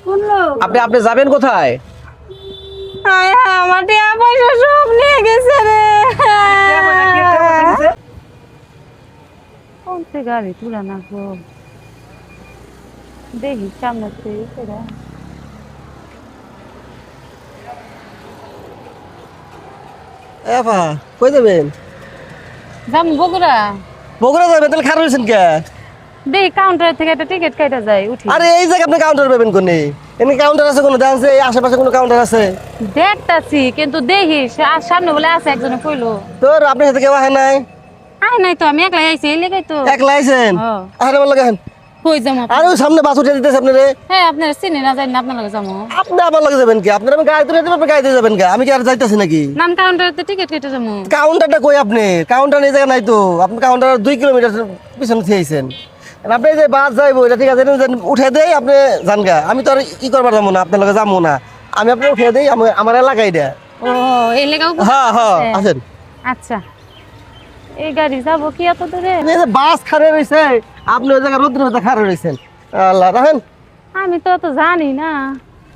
কোন লোক? আপনি আপনি যাবেন কোথায়? হায় হায়, আমার টাকা পয়সা সব নিয়ে গেছে রে। কোন সে গাড়ি তুলা না গো, দেখি সামনে থেকে এফা কই যাবেন? যাম বগুড়া। বগুড়া যাবেন? তাহলে খারাপ হয়েছেন কে? দেখি কাউন্টার থেকে একটা টিকিট কাটা যায়, উঠি। আরে এই জায়গায় আপনি কাউন্টার পাবেন কোনে? এমনি কাউন্টার আছে কোনো? ডান্সে এই আশেপাশে কোনো কাউন্টার আছে? দেখতাছি কিন্তু দেখি সামনে বলে আছে, একজনে কইলো। তোর আপনার সাথে কেউ আহে নাই? আয় নাই তো, আমি একলাই আইছি, এই লেগাই তো। একলা আইছেন? হ্যাঁ। আরে বল লাগেন। কই যাম? আর ওই সামনে বাস উঠে দিতেছে আপনারে। হ্যাঁ, আপনারা চিনি না, জানি না, আপনার লগে যাবো। আপনি আমার লগে যাবেন কি? আপনার আমি গাড়ি তুলে দেব, আপনি গাড়িতে যাবেন কি? আমি কি আর যাইতাছি নাকি? নাম কাউন্টারতে টিকিট কেটে যাবো। কাউন্টারটা কই আপনি? কাউন্টার এই জায়গা নাই তো। আপনি কাউন্টার 2 কিলোমিটার পিছনে থেয়েছেন। আপনি যে বাস যাইবো এটা ঠিক আছে, উঠে দেই আপনি যান গা। আমি তো আর ই করবার যাবো না, আপনার লগে যাবো না। আমি আপনি উঠে দেই, আমার এলাকায় এটা। ও, এই লেগাও। হ্যাঁ হ্যাঁ, আসেন। আচ্ছা, এই গাড়ি যাবো কি এত দূরে? এই যে বাস খাড়ে রয়েছে, আপনি ওই জায়গায় রোদ্রের মধ্যে খাড়ে রয়েছেন। আল্লাহ রাখেন। আমি তো অত জানি না,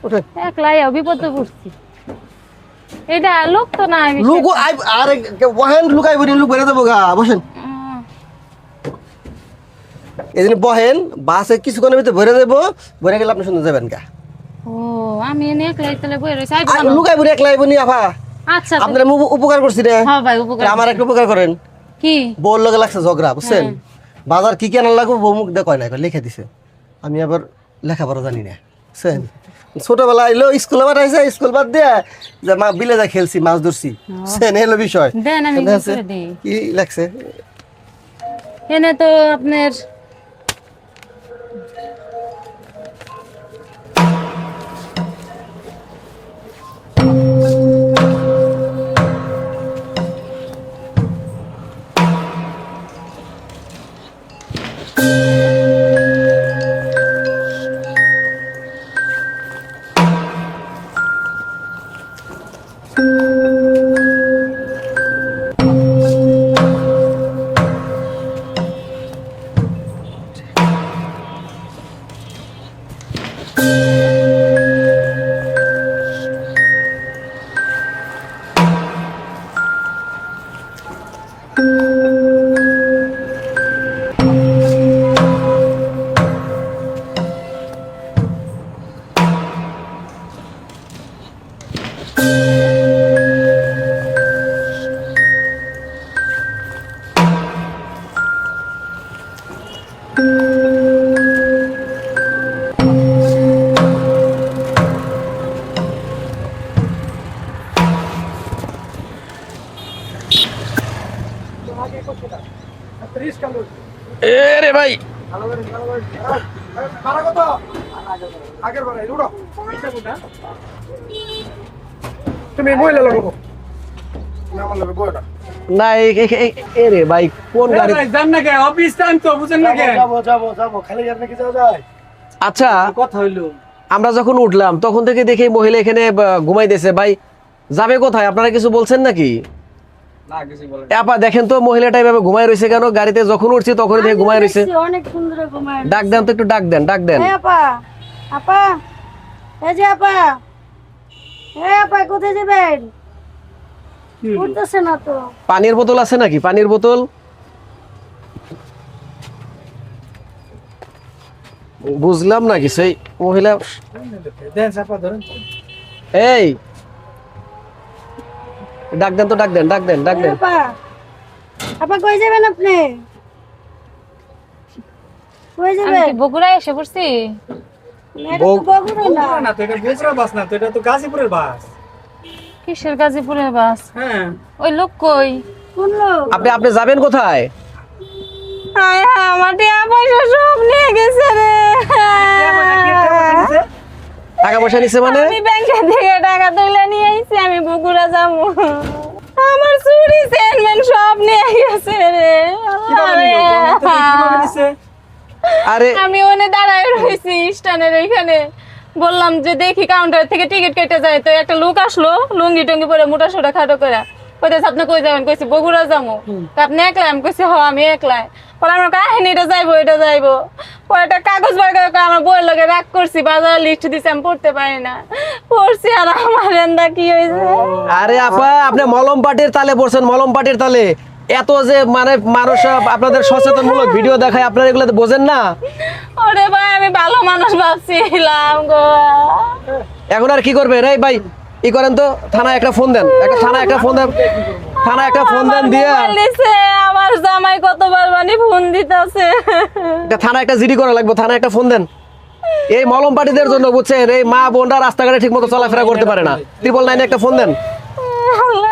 উঠেন। একলাই বিপদে পড়ছি। এটা লোক তো না। লুক আরে ওহেন লুকাই বলি, লুক বেড়ে যাবো গা। বসেন, এই জন্য বহেন। বাসে কিছুক্ষণের ভিতরে ভরে দেবো, ভরে গেলে আপনি শুনতে যাবেন গা। ও, আমি এনে একলাই তাহলে বই রয়েছি। আর লুকাই বলি একলাই বনি আফা। আচ্ছা, আপনার উপকার করছি রে। হ্যাঁ ভাই, উপকার। আমার একটা উপকার করেন। কি? বউর লগে লাগছে ঝগড়া, বুঝছেন? বাজার কি কেনার লাগবে বউ মুখ দিয়ে কয় না, লিখে দিছে। আমি আবার লেখাপড়া জানি না, বুঝছেন? ছোটবেলা এলো স্কুলে পাঠাইছে, স্কুল বাদ দিয়ে যে বিলে যা খেলছি, মাছ ধরছি, বুঝছেন? এলো বিষয়। দেন আমি করে দিই। কি লাগছে? এনে তো আপনার রে ভাই, তুমি মহিলা লোক না রে ভাই, কোন গাড়ি? যান না কে অফিস টাইম তো বুঝেন না কে? যাবো খালি গাড়ি নাকি যাওয়া যায়? আচ্ছা, কথা হইলো আমরা যখন উঠলাম তখন থেকে দেখি মহিলা এখানে ঘুমাইতেছে। ভাই যাবে কোথায়? আপনারা কিছু বলছেন নাকি? না, কিছু বলে আপা দেখেন তো মহিলাটা এভাবে ঘুমায় রয়েছে কেন? গাড়িতে যখন উঠছি তখন দেখে ঘুমায় রয়েছে। অনেক সুন্দর ঘুমায়। ডাক দেন তো, একটু ডাক দেন, ডাক দেন। আপা, আপা, এই যে আপা, আপা কোথায় যাবেন? উঠতেছে না তো। পানির বোতল আছে নাকি? পানির বোতল? বুঝলাম না কিছু। এই মহিলা, দেন চাপা ধরেন। এই ডাক দেন তো, ডাক দেন, ডাক দেন, ডাক দেন। আপা, আপা কই যাবেন আপনি? কই যাবেন? বগুড়ায় এসে পড়ছি। এটা তো বগুড়া না। না তো, এটা বগুড়া বাস না তো, এটা তো গাজীপুরের বাস। কিসের গাজীপুরের বাস? হ্যাঁ, ওই লোক কই? কোন লোক? আপনি যাবেন কোথায়? হায় হায়, আমার টাকা পয়সা সব নিয়ে গেছে রে। টাকা পয়সা নিছে মানে? আমি ব্যাংকের থেকে টাকা তুলে নিয়ে আইছি, আমি বগুড়া যাবো। আমার চুরি চেনমেন সব নিয়ে গেছে রে। আরে আমি ওনে দাঁড়ায় রয়েছি স্ট্যান্ডের ওইখানে, বললাম যে দেখি কাউন্টার থেকে টিকিট কেটে যায়, তো একটা লোক আসলো লুঙ্গি টুঙ্গি পরে মোটা সোটা খাটো করে, কইতেছে আপনি কই যাবেন, কইছি বগুড়া যাবো। তা আপনি একলাই? আমি কইছি হ আমি একলাই। পরে আমার কাহিনী এটা যাইবো। পরে একটা কাগজ বার করে কয় আমার বইয়ের লগে রাগ করছি, বাজার লিস্ট দিছে আমি পড়তে পারি না। পড়ছি আর আমার এন্দা কি হয়েছে। আরে আপা আপনি মলম পাটির তালে পড়ছেন, মলম পাটির তালে। এত যে মানে মানুষ আপনাদের সচেতনমূলক ভিডিও দেখায়, আপনারা এগুলো বোঝেন না। ওরে ভাই আমি ভালো মানুষ ভাবছিলাম গো। এখন আর কি করবেন? এই ভাই ই করেন তো, থানায় একটা ফোন দেন, থানায় একটা ফোন দেন দিয়ে মোবাইল দিছে, আমার জামাই কতবার মানে ফোন দিতেছে। থানায় একটা জিডি করা লাগবে, থানায় একটা ফোন দেন। এই মলম পাটিদের জন্য বুঝছেন, এই মা বোনরা রাস্তাঘাটে ঠিক মতো চলাফেরা করতে পারে না। 999 একটা ফোন দেন। আল্লাহ